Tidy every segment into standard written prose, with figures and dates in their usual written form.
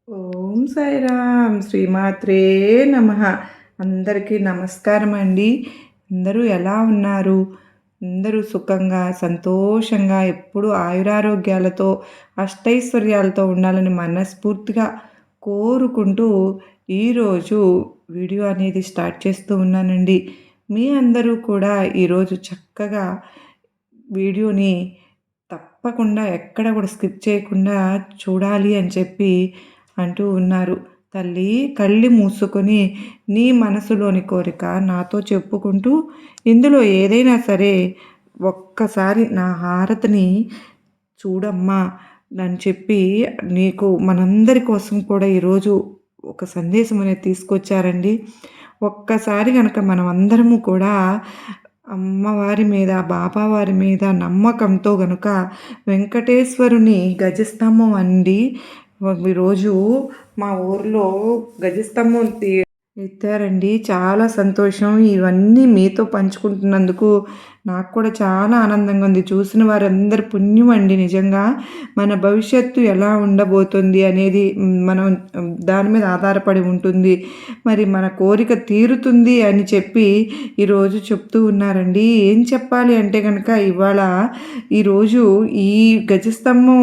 ఓం సాయిరామ్ శ్రీమాత్రే నమ. అందరికీ నమస్కారం అండి. అందరూ ఎలా ఉన్నారు? అందరూ సుఖంగా సంతోషంగా ఎప్పుడు ఆయురారోగ్యాలతో అష్టైశ్వర్యాలతో ఉండాలని మనస్ఫూర్తిగా కోరుకుంటూ ఈరోజు వీడియో అనేది స్టార్ట్ చేస్తూ ఉన్నానండి. మీ అందరూ కూడా ఈరోజు చక్కగా వీడియోని తప్పకుండా ఎక్కడ కూడా స్కిప్ చేయకుండా చూడాలి అని చెప్పి అంటూ ఉన్నారు. తల్లి కళ్ళు మూసుకొని నీ మనసులోని కోరిక నాతో చెప్పుకుంటూ ఇందులో ఏదైనా సరే ఒక్కసారి నా హారతిని చూడమ్మా అని చెప్పి నీకు మనందరి కోసం కూడా ఈరోజు ఒక సందేశం అనేది తీసుకొచ్చారండి. ఒక్కసారి కనుక మనం అందరము కూడా అమ్మవారి మీద బాబావారి మీద నమ్మకంతో గనుక వెంకటేశ్వరుని గజస్తంభం అండి ఈరోజు మా ఊర్లో గజస్తంభం ఎత్తారండి. చాలా సంతోషం. ఇవన్నీ మీతో పంచుకుంటున్నందుకు నాకు కూడా చాలా ఆనందంగా ఉంది. చూసిన వారందరి పుణ్యం అండి. నిజంగా మన భవిష్యత్తు ఎలా ఉండబోతుంది అనేది మనం దాని మీద ఆధారపడి ఉంటుంది. మరి మన కోరిక తీరుతుంది అని చెప్పి ఈరోజు చెప్తూ ఉన్నారండి. ఏం చెప్పాలి అంటే కనుక ఇవాళ ఈరోజు ఈ గజస్తంభం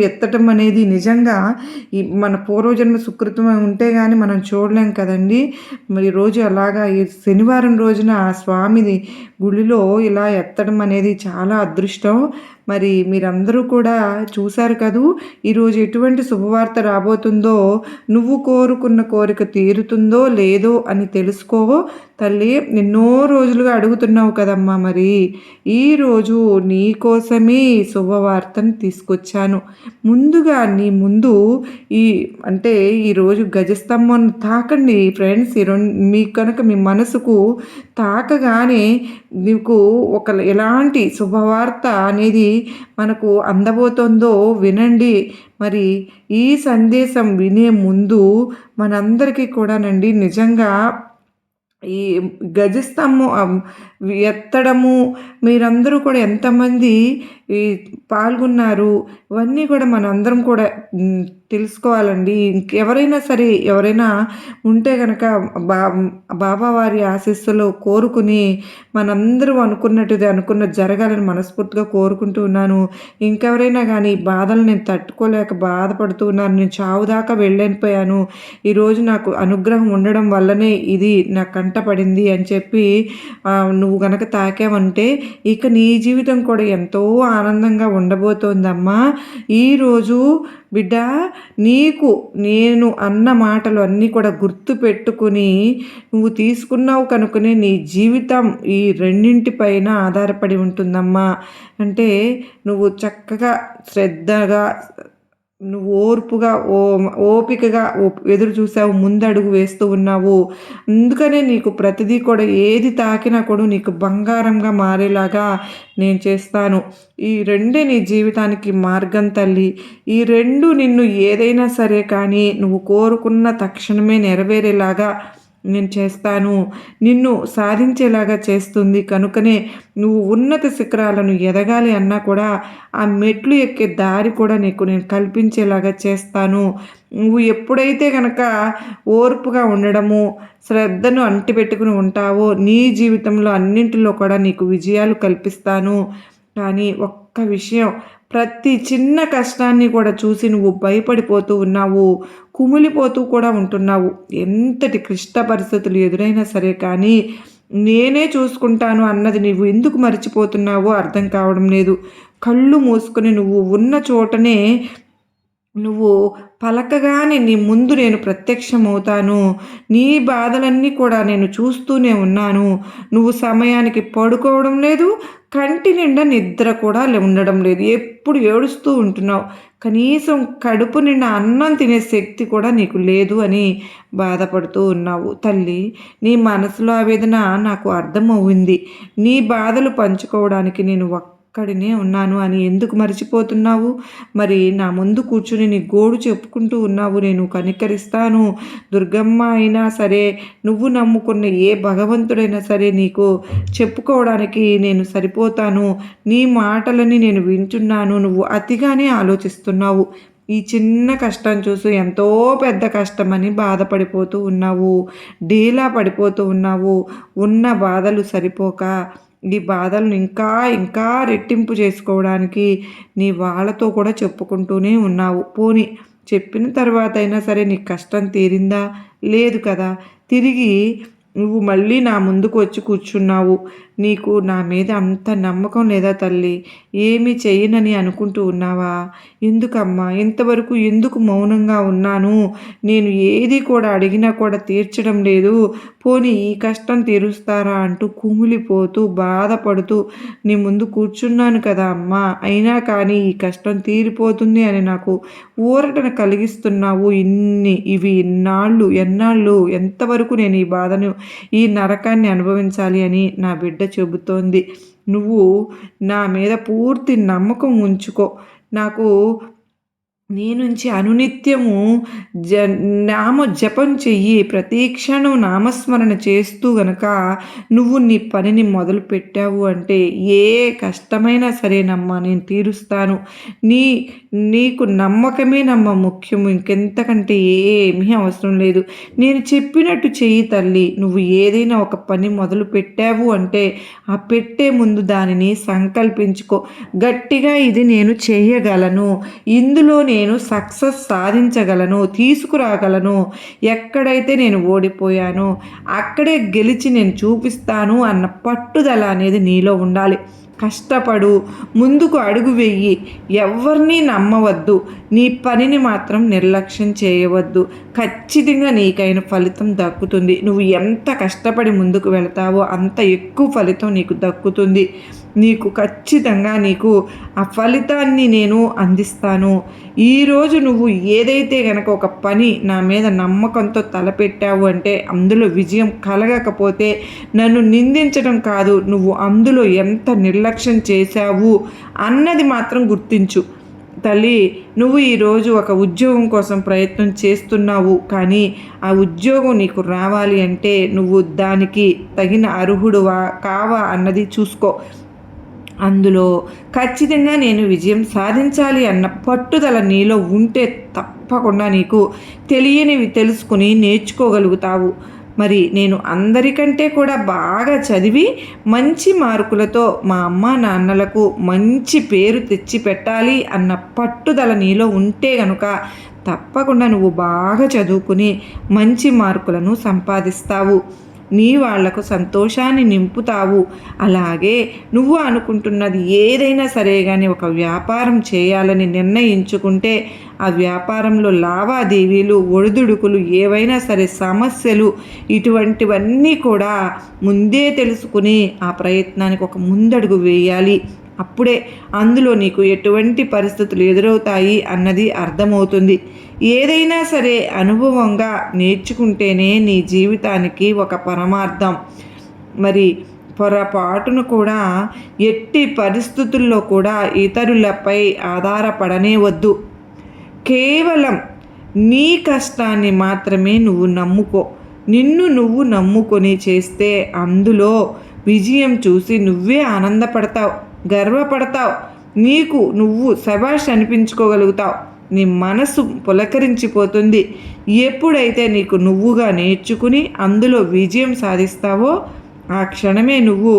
ఎత్తటం అనేది నిజంగా మన పూర్వజన్మ సుకృతం ఉంటే కానీ మనం చూడలేం కదండి. మరి రోజు అలాగా ఈ శనివారం రోజున స్వామిది గుడిలో ఇలా ఎత్తడం అనేది చాలా అదృష్టం. మరి మీరందరూ కూడా చూశారు కదూ. ఈరోజు ఎటువంటి శుభవార్త రాబోతుందో, నువ్వు కోరుకున్న కోరిక తీరుతుందో లేదో అని తెలుసుకో తల్లి. ఎన్నో రోజులుగా అడుగుతున్నావు కదమ్మా. మరి ఈరోజు నీ కోసమే శుభవార్తను తీసుకొచ్చాను. ముందుగా నీ ముందు అంటే ఈరోజు గజస్తంభం తాకండి ఫ్రెండ్స్. మీకు కనుక మీ మనసుకు తాకగానే నీకు ఎలాంటి శుభవార్త అనేది మనకు అందబోతుందో వినండి. మరి ఈ సందేశం వినే ముందు మనందరికీ కూడానండి నిజంగా ఈ గజస్తంభం ఎత్తడము మీరందరూ కూడా ఎంతమంది ఈ పాల్గొన్నారు ఇవన్నీ కూడా మనందరం కూడా తెలుసుకోవాలండి. ఇంకెవరైనా సరే ఎవరైనా ఉంటే కనుక బాబావారి ఆశీస్సులు కోరుకుని మనందరూ అనుకున్న జరగాలని మనస్ఫూర్తిగా కోరుకుంటూ ఉన్నాను. ఇంకెవరైనా కానీ బాధలు నేను తట్టుకోలేక బాధపడుతూ ఉన్నాను. నేను చావు దాకా వెళ్ళనిపోయాను. ఈరోజు నాకు అనుగ్రహం ఉండడం వల్లనే ఇది నా కంట పడింది అని చెప్పి నువ్వు గనక తాకావంటే ఇక నీ జీవితం కూడా ఎంతో ఆనందంగా ఉండబోతోందమ్మా. ఈరోజు బిడ్డ నీకు నేను అన్న మాటలు అన్నీ కూడా గుర్తు పెట్టుకుని నువ్వు తీసుకున్నావు కనుకనే నీ జీవితం ఈ రెండింటిపైన ఆధారపడి ఉంటుందమ్మా. అంటే నువ్వు చక్కగా శ్రద్ధగా నువ్వు ఓర్పుగా ఓపికగా ఎదురు చూసావు, ముందడుగు వేస్తూ ఉన్నావు. అందుకనే నీకు ప్రతిదీ కూడా ఏది తాకినా కూడా నీకు బంగారంగా మారేలాగా నేను చేస్తాను. ఈ రెండే నీ జీవితానికి మార్గం తల్లి. ఈ రెండు నిన్ను ఏదైనా సరే కానీ నువ్వు కోరుకున్న తక్షణమే నెరవేరేలాగా నేను చేస్తాను. నిన్ను సాధించేలాగా చేస్తుంది. కనుకనే నువ్వు ఉన్నత శిఖరాలను ఎదగాలి అన్నా కూడా ఆ మెట్లు ఎక్కే దారి కూడా నీకు నేను కల్పించేలాగా చేస్తాను. నువ్వు ఎప్పుడైతే కనుక ఓర్పుగా ఉండడము శ్రద్ధను అంటిపెట్టుకుని ఉంటావో నీ జీవితంలో అన్నింటిలో కూడా నీకు విజయాలు కల్పిస్తాను. కానీ ఒక్క విషయం, ప్రతి చిన్న కష్టాన్ని కూడా చూసి నువ్వు భయపడిపోతూ ఉన్నావు, కుమిలిపోతూ కూడా ఉంటున్నావు. ఎంతటి క్లిష్ట పరిస్థితులు ఎదురైనా సరే కానీ నేనే చూసుకుంటాను అన్నది నువ్వు ఎందుకు మర్చిపోతున్నావో అర్థం కావడం లేదు. కళ్ళు మూసుకొని నువ్వు ఉన్న చోటనే నువ్వు పలకగానే నీ ముందు నేను ప్రత్యక్షమవుతాను. నీ బాధలన్నీ కూడా నేను చూస్తూనే ఉన్నాను. నువ్వు సమయానికి పడుకోవడం లేదు, కంటి నిండా నిద్ర కూడా ఉండడం లేదు. ఎప్పుడు ఏడుస్తూ ఉంటున్నావు. కనీసం కడుపు నిండా అన్నం తినే శక్తి కూడా నీకు లేదు అని బాధపడుతూ ఉన్నావు. తల్లి, నీ మనసులో ఆవేదన నాకు అర్థమవుంది. నీ బాధలు పంచుకోవడానికి నేను అక్కడనే ఉన్నాను అని ఎందుకు మర్చిపోతున్నావు? మరి నా ముందు కూర్చుని నీ గోడు చెప్పుకుంటూ ఉన్నావు. నేను కనికరిస్తాను. దుర్గమ్మ అయినా సరే, నువ్వు నమ్ముకున్న ఏ భగవంతుడైనా సరే నీకు చెప్పుకోవడానికి నేను సరిపోతాను. నీ మాటలని నేను వింటున్నాను. నువ్వు అతిగానే ఆలోచిస్తున్నావు. ఈ చిన్న కష్టం చూసి ఎంతో పెద్ద కష్టమని బాధపడిపోతూ ఉన్నావు, డీలా పడిపోతూ ఉన్నావు. ఉన్న బాధలు సరిపోక ఈ బాధలను ఇంకా ఇంకా రెట్టింపు చేసుకోవడానికి నీ వాళ్ళతో కూడా చెప్పుకుంటూనే ఉన్నావు. పోనీ చెప్పిన తర్వాత అయినా సరే నీ కష్టం తీరిందా? లేదు కదా. తిరిగి నువ్వు మళ్ళీ నా ముందుకు వచ్చి కూర్చున్నావు. నీకు నా మీద అంత నమ్మకం లేదా తల్లి? ఏమీ చెయ్యనని అనుకుంటూ ఉన్నావా? ఎందుకమ్మా ఇంతవరకు ఎందుకు మౌనంగా ఉన్నాను? నేను ఏది కూడా అడిగినా కూడా తీర్చడం లేదు. పోనీ ఈ కష్టం తీరుస్తారా అంటూ కుమిలిపోతూ బాధపడుతూ నీ ముందు కూర్చున్నాను కదా అమ్మా. అయినా కానీ ఈ కష్టం తీరిపోతుంది అని నాకు ఊరటను కలిగిస్తున్నావు. ఇవి ఎన్నాళ్ళు ఎంతవరకు నేను ఈ బాధను, ఈ నరకాన్ని అనుభవించాలి అని నా బిడ్డ చెబుతోంది. నువ్వు నా మీద పూర్తి నమ్మకం ఉంచుకో. నాకు నీ నుంచి అనునిత్యము నామ జపం చెయ్యి. ప్రతి క్షణం నామస్మరణ చేస్తూ గనక నువ్వు నీ పనిని మొదలు పెట్టావు అంటే ఏ కష్టమైనా సరేనమ్మా నేను తీరుస్తాను. నీకు నమ్మకమే ముఖ్యము. ఇంకెంతకంటే ఏమీ అవసరం లేదు. నేను చెప్పినట్టు చెయ్యి తల్లి. నువ్వు ఏదైనా ఒక పని మొదలు పెట్టావు అంటే ఆ పెట్టే ముందు దానిని సంకల్పించుకో. గట్టిగా ఇది నేను చేయగలను, ఇందులో నేను సక్సెస్ సాధించగలను, తీసుకురాగలను. ఎక్కడైతే నేను ఓడిపోయానో అక్కడే గెలిచి నేను చూపిస్తాను అన్న పట్టుదల అనేది నీలో ఉండాలి. కష్టపడు, ముందుకు అడుగు వెయ్యి, ఎవరిని నమ్మవద్దు. నీ పనిని మాత్రం నిర్లక్ష్యం చేయవద్దు. ఖచ్చితంగా నీకైన ఫలితం దక్కుతుంది. నువ్వు ఎంత కష్టపడి ముందుకు వెళతావో అంత ఎక్కువ ఫలితం నీకు దక్కుతుంది. ఖచ్చితంగా నీకు ఆ ఫలితాన్ని నేను అందిస్తాను. ఈరోజు నువ్వు ఏదైతే గనక ఒక పని నా మీద నమ్మకంతో తలపెట్టావు అంటే అందులో విజయం కలగకపోతే నన్ను నిందించడం కాదు, నువ్వు అందులో ఎంత నిర్లక్ష్యం చేశావు అన్నది మాత్రం గుర్తించు. తల్లి, నువ్వు ఈరోజు ఒక ఉద్యోగం కోసం ప్రయత్నం చేస్తున్నావు. కానీ ఆ ఉద్యోగం నీకు రావాలి అంటే నువ్వు దానికి తగిన అర్హుడువా కావా అన్నది చూసుకో. అందులో ఖచ్చితంగా నేను విజయం సాధించాలి అన్న పట్టుదల నీలో ఉంటే తప్పకుండా నీకు తెలియనివి తెలుసుకుని నేర్చుకోగలుగుతావు. మరి నేను అందరికంటే కూడా బాగా చదివి మంచి మార్కులతో మా అమ్మ నాన్నలకు మంచి పేరు తెచ్చి పెట్టాలి అన్న పట్టుదల నీలో ఉంటే గనుక తప్పకుండా నువ్వు బాగా చదువుకుని మంచి మార్కులను సంపాదిస్తావు. నీ వాళ్లకు సంతోషాన్ని నింపుతావు. అలాగే నువ్వు అనుకుంటున్నది ఏదైనా సరే కానీ ఒక వ్యాపారం చేయాలని నిర్ణయించుకుంటే ఆ వ్యాపారంలో లావాదేవీలు, ఒడిదుడుకులు, ఏవైనా సరే సమస్యలు, ఇటువంటివన్నీ కూడా ముందే తెలుసుకుని ఆ ప్రయత్నానికి ఒక ముందడుగు వేయాలి. అప్పుడే అందులో నీకు ఎటువంటి పరిస్థితులు ఎదురవుతాయి అన్నది అర్థమవుతుంది. ఏదైనా సరే అనుభవంగా నేర్చుకుంటేనే నీ జీవితానికి ఒక పరమార్థం. మరి పొరపాటును కూడా ఎట్టి పరిస్థితుల్లో కూడా ఇతరులపై ఆధారపడనే వద్దు. కేవలం నీ కష్టాన్ని మాత్రమే నువ్వు నమ్ముకో. నిన్ను నువ్వు నమ్ముకొని చేస్తే అందులో విజయం చూసి నువ్వే ఆనందపడతావు, గర్వపడతావు. నువ్వు శభాష్ అనిపించుకోగలుగుతావు. నీ మనసు పులకరించిపోతుంది. ఎప్పుడైతే నీకు నువ్వుగా నేర్చుకుని అందులో విజయం సాధిస్తావో ఆ క్షణమే నువ్వు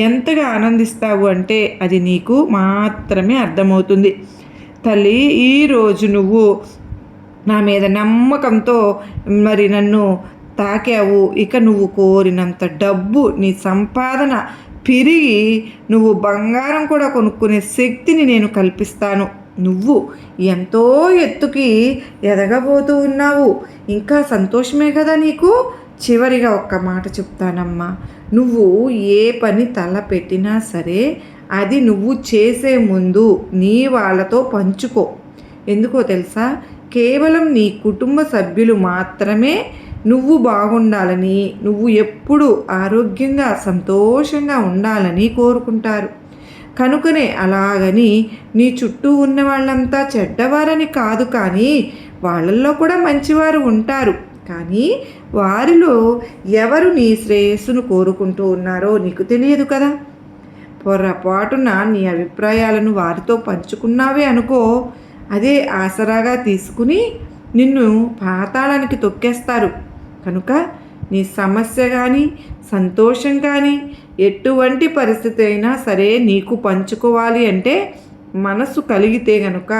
ఎంతగా ఆనందిస్తావు అంటే అది నీకు మాత్రమే అర్థమవుతుంది. తల్లి, ఈరోజు నువ్వు నా మీద నమ్మకంతో మరి నన్ను తాకావు. ఇక నువ్వు కోరినంత డబ్బు, నీ సంపాదన పెరిగి నువ్వు బంగారం కూడా కొనుక్కునే శక్తిని నేను కల్పిస్తాను. నువ్వు ఎంతో ఎత్తుకి ఎదగబోతూ ఉన్నావు. ఇంకా సంతోషమే కదా నీకు. చివరిగా ఒక్క మాట చెప్తానమ్మా. నువ్వు ఏ పని తలపెట్టినా సరే అది నువ్వు చేసే ముందు నీ వాళ్ళతో పంచుకో. ఎందుకో తెలుసా? కేవలం నీ కుటుంబ సభ్యులు మాత్రమే నువ్వు బాగుండాలని, నువ్వు ఎప్పుడు ఆరోగ్యంగా సంతోషంగా ఉండాలని కోరుకుంటారు. కనుకనే అలాగని నీ చుట్టూ ఉన్న వాళ్ళంతా చెడ్డవారని కాదు, కానీ వాళ్ళల్లో కూడా మంచివారు ఉంటారు. కానీ వారిలో ఎవరు నీ శ్రేయస్సును కోరుకుంటూ ఉన్నారో నీకు తెలియదు కదా. పొరపాటున నీ అభిప్రాయాలను వారితో పంచుకున్నావే అనుకో, అదే ఆసరాగా తీసుకుని నిన్ను పాతాళానికి తొక్కేస్తారు. కనుక నీ సమస్య కానీ సంతోషం కానీ ఎటువంటి పరిస్థితి అయినా సరే నీకు పంచుకోవాలి అంటే మనసు కలిగితే గనుక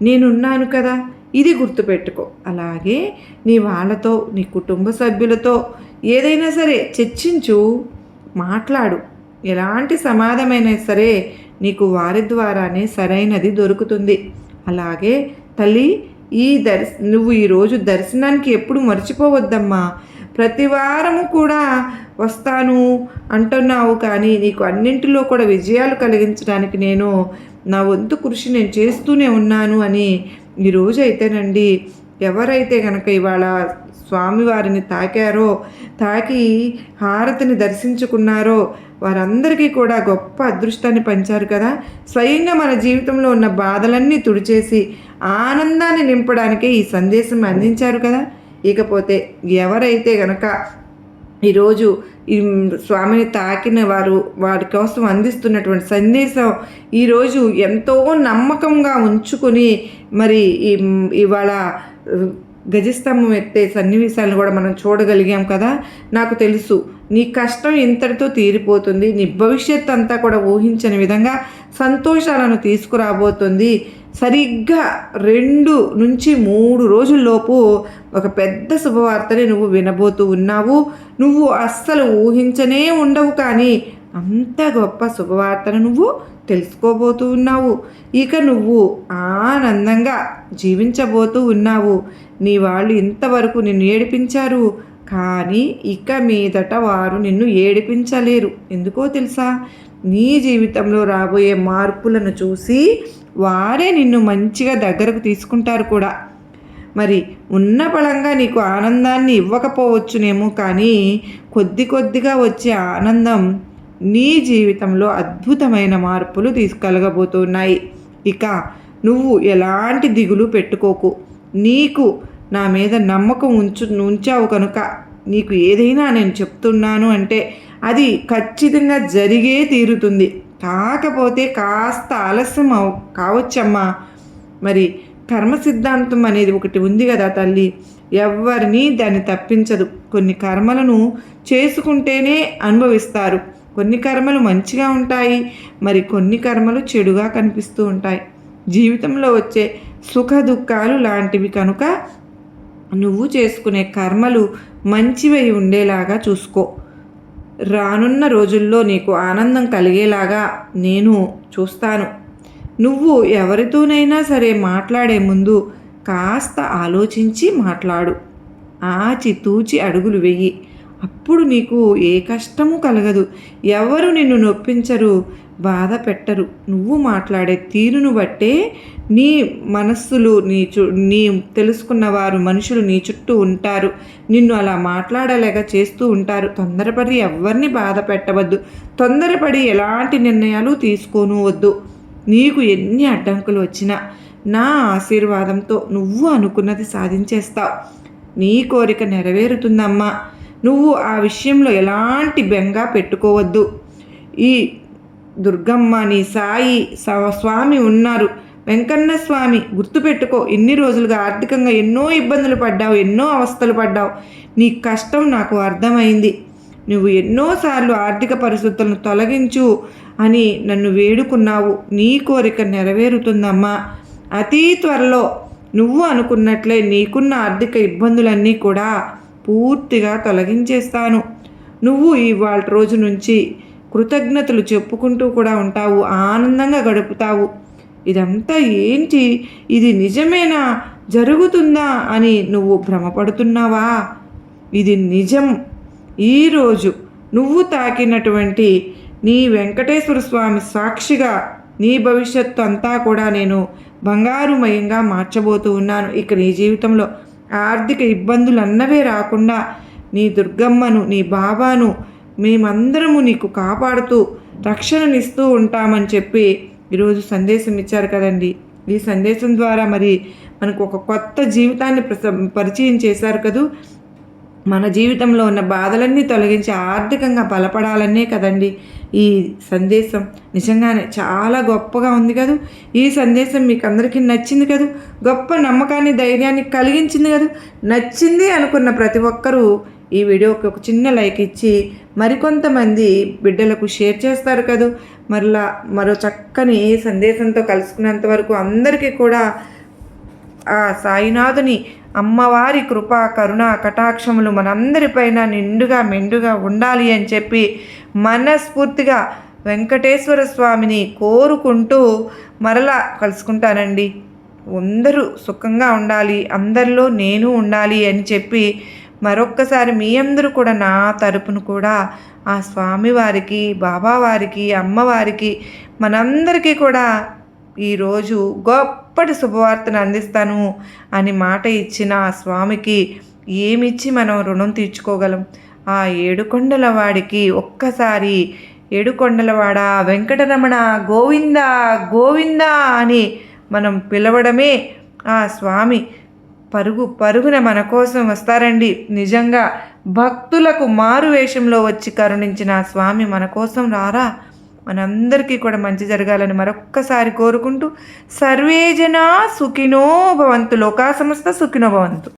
నేనున్నాను కదా, ఇది గుర్తుపెట్టుకో. అలాగే నీ వాళ్ళతో నీ కుటుంబ సభ్యులతో ఏదైనా సరే చర్చించు, మాట్లాడు. ఎలాంటి సమాధానమైనా సరే నీకు వారి ద్వారానే సరైనది దొరుకుతుంది. అలాగే తల్లి, నువ్వు ఈరోజు దర్శనానికి ఎప్పుడు మర్చిపోవద్దమ్మా. ప్రతి వారము కూడా వస్తాను అంటున్నావు, కానీ నీకు అన్నింటిలో కూడా విజయాలు కలిగించడానికి నేను నా వంతు కృషి నేను చేస్తూనే ఉన్నాను అని ఈరోజు అయితేనండి, ఎవరైతే కనుక ఇవాళ స్వామివారిని తాకి హారతిని దర్శించుకున్నారో వారందరికీ కూడా గొప్ప అదృష్టాన్ని పంచారు కదా. స్వయంగా మన జీవితంలో ఉన్న బాధలన్నీ తుడిచేసి ఆనందాన్ని నింపడానికే ఈ సందేశం అందించారు కదా. ఇకపోతే ఎవరైతే గనక ఈరోజు ఈ స్వామిని తాకిన వారి కోసం అందిస్తున్నటువంటి సందేశం ఈరోజు ఎంతో నమ్మకంగా ఉంచుకొని మరి ఇవాళ గజస్తంభం ఎత్తే సన్నివేశాలను కూడా మనం చూడగలిగాం కదా. నాకు తెలుసు నీ కష్టం ఇంతటితో తీరిపోతుంది, నీ భవిష్యత్ అంతా కూడా ఊహించని విధంగా సంతోషాలను తీసుకురాబోతుంది. సరిగ్గా 2 నుంచి 3 రోజుల్లోపు ఒక పెద్ద శుభవార్తని నువ్వు వినబోతూ ఉన్నావు. నువ్వు అస్సలు ఊహించనే ఉండవు, కానీ అంత గొప్ప శుభవార్తను నువ్వు తెలుసుకోబోతూ ఉన్నావు. ఇక నువ్వు ఆనందంగా జీవించబోతూ ఉన్నావు. నీ వాళ్ళు ఇంతవరకు నిన్ను ఏడిపించారు, కానీ ఇక మీదట వారు నిన్ను ఏడిపించలేరు. ఎందుకో తెలుసా? నీ జీవితంలో రాబోయే మార్పులను చూసి వారే నిన్ను మంచిగా దగ్గరకు తీసుకుంటారు కూడా. మరి ఉన్న బలంగా నీకు ఆనందాన్ని ఇవ్వకపోవచ్చునేమో, కానీ కొద్దిగా వచ్చే ఆనందం నీ జీవితంలో అద్భుతమైన మార్పులు తీసుకలగబోతున్నాయి. ఇక నువ్వు ఎలాంటి దిగులు పెట్టుకోకు. నీకు నా మీద నమ్మకం ఉంచావు కనుక నీకు ఏదైనా నేను చెప్తున్నాను అంటే అది ఖచ్చితంగా జరిగే తీరుతుంది. కాకపోతే కాస్త ఆలస్యం కావచ్చమ్మా. మరి కర్మ సిద్ధాంతం అనేది ఒకటి ఉంది కదా తల్లి, ఎవరిని దాన్ని తప్పించదు. కొన్ని కర్మలను చేసుకుంటేనే అనుభవిస్తారు. కొన్ని కర్మలు మంచిగా ఉంటాయి, మరి కొన్ని కర్మలు చెడుగా కనిపిస్తూ ఉంటాయి. జీవితంలో వచ్చే సుఖ దుఃఖాలు లాంటివి కనుక నువ్వు చేసుకునే కర్మలు మంచివై ఉండేలాగా చూసుకో. రానున్న రోజుల్లో నీకు ఆనందం కలిగేలాగా నేను చూస్తాను. నువ్వు ఎవరితోనైనా సరే మాట్లాడే ముందు కాస్త ఆలోచించి మాట్లాడు. ఆచితూచి అడుగులు వెయ్యి. అప్పుడు నీకు ఏ కష్టము కలగదు. ఎవరు నిన్ను నొప్పించరు, బాధ పెట్టరు. నువ్వు మాట్లాడే తీరును బట్టే నీ మనస్సులు నీ తెలుసుకున్నవారు మనుషులు నీ చుట్టూ ఉంటారు. నిన్ను అలా మాట్లాడలేక చేస్తూ ఉంటారు. తొందరపడి ఎవరిని బాధ పెట్టవద్దు. తొందరపడి ఎలాంటి నిర్ణయాలు తీసుకోను వద్దు. నీకు ఎన్ని అడ్డంకులు వచ్చినా నా ఆశీర్వాదంతో నువ్వు అనుకున్నది సాధించేస్తావు. నీ కోరిక నెరవేరుతుందమ్మా. నువ్వు ఆ విషయంలో ఎలాంటి బెంగ పెట్టుకోవద్దు. ఈ దుర్గమ్మ, నీ సాయి స్వామి ఉన్నారు, వెంకన్న స్వామి గుర్తుపెట్టుకో. ఎన్ని రోజులుగా ఆర్థికంగా ఎన్నో ఇబ్బందులు పడ్డావు, ఎన్నో అవస్థలు పడ్డావు. నీ కష్టం నాకు అర్థమైంది. నువ్వు ఎన్నోసార్లు ఆర్థిక పరిస్థితులను తొలగించు అని నన్ను వేడుకున్నావు. నీ కోరిక నెరవేరుతుందమ్మా. అతి త్వరలో నువ్వు అనుకున్నట్లే నీకున్న ఆర్థిక ఇబ్బందులన్నీ కూడా పూర్తిగా తొలగించేస్తాను. నువ్వు ఇవాళ రోజు నుంచి కృతజ్ఞతలు చెప్పుకుంటూ కూడా ఉంటావు, ఆనందంగా గడుపుతావు. ఇదంతా ఏంటి, ఇది నిజమేనా, జరుగుతుందా అని నువ్వు భ్రమపడుతున్నావా? ఇది నిజం. ఈరోజు నువ్వు తాకినటువంటి నీ వెంకటేశ్వర స్వామి సాక్షిగా నీ భవిష్యత్తు అంతా కూడా నేను బంగారుమయంగా మార్చబోతూ ఉన్నాను. ఇక నీ జీవితంలో ఆర్థిక ఇబ్బందులు అన్నవే రాకుండా నీ దుర్గమ్మను, నీ బాబాను మేమందరము నీకు కాపాడుతూ రక్షణనిస్తూ ఉంటామని చెప్పి ఈరోజు సందేశం ఇచ్చారు కదండి. ఈ సందేశం ద్వారా మరి మనకు ఒక కొత్త జీవితాన్ని పరిచయం చేశారు కదూ. మన జీవితంలో ఉన్న బాధలన్నీ తొలగించి ఆర్థికంగా బలపడాలనే కదండి ఈ సందేశం నిజంగానే చాలా గొప్పగా ఉంది కదూ. ఈ సందేశం మీకు అందరికీ నచ్చింది కదూ. గొప్ప నమ్మకాన్ని ధైర్యాన్ని కలిగించింది కదూ. నచ్చింది అనుకున్న ప్రతి ఒక్కరూ ఈ వీడియోకి ఒక చిన్న లైక్ ఇచ్చి మరికొంతమంది బిడ్డలకు షేర్ చేస్తారు కదూ. మరో చక్కని సందేశంతో కలుసుకున్నంత వరకు అందరికీ కూడా ఆ సాయినాథుని అమ్మవారి కృప కరుణ కటాక్షములు మనందరిపైన నిండుగా మెండుగా ఉండాలి అని చెప్పి మనస్ఫూర్తిగా వెంకటేశ్వర స్వామిని కోరుకుంటూ మరలా కలుసుకుంటానండి. అందరూ సుఖంగా ఉండాలి, అందరిలో నేను ఉండాలి అని చెప్పి మరొక్కసారి మీ అందరూ కూడా నా తరపున కూడా ఆ స్వామివారికి, బాబావారికి, అమ్మవారికి మనందరికీ కూడా ఈరోజు గొప్పటి శుభవార్తను అందిస్తాను అని మాట ఇచ్చిన ఆ స్వామికి ఏమిచ్చి మనం రుణం తీర్చుకోగలం? ఆ ఏడుకొండల వాడికి ఒక్కసారి ఏడుకొండలవాడ వెంకటరమణ గోవింద గోవింద అని మనం పిలవడమే ఆ స్వామి పరుగున మన కోసం వస్తారండి. నిజంగా భక్తులకు మారు వేషంలో వచ్చి కరుణించిన ఆ స్వామి మన కోసం రారా? మనందరికీ కూడా మంచి జరగాలని మరొక్కసారి కోరుకుంటూ సర్వే జనా సుఖినో భవంతు, లోకా సమస్త సుఖినో భవంతు.